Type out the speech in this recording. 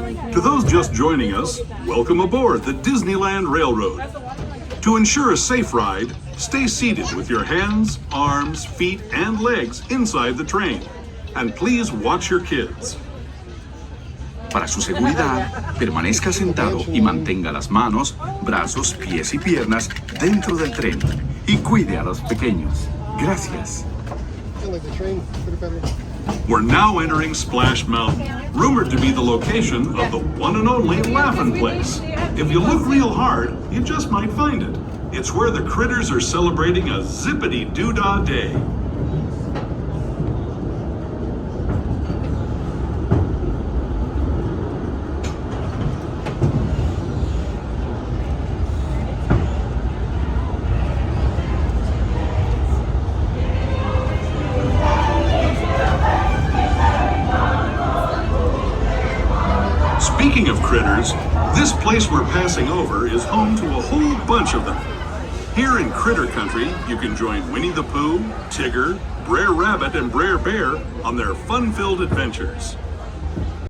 To those just joining us, welcome aboard the Disneyland Railroad. To ensure a safe ride, stay seated with your hands, arms, feet, and legs inside the train. And please watch your kids. Para su seguridad, permanezca sentado y mantenga las manos, brazos, pies y piernas dentro del tren. Y cuide a los pequeños. Gracias. We're now entering Splash Mountain, rumored to be the location of the one and only Laugh-In Place. If you look real hard, you just might find it. It's where the critters are celebrating a zippity-doo-dah day. Speaking of critters, this place we're passing over is home to a whole bunch of them. Here in Critter Country, you can join Winnie the Pooh, Tigger, Brer Rabbit, and Brer Bear on their fun-filled adventures.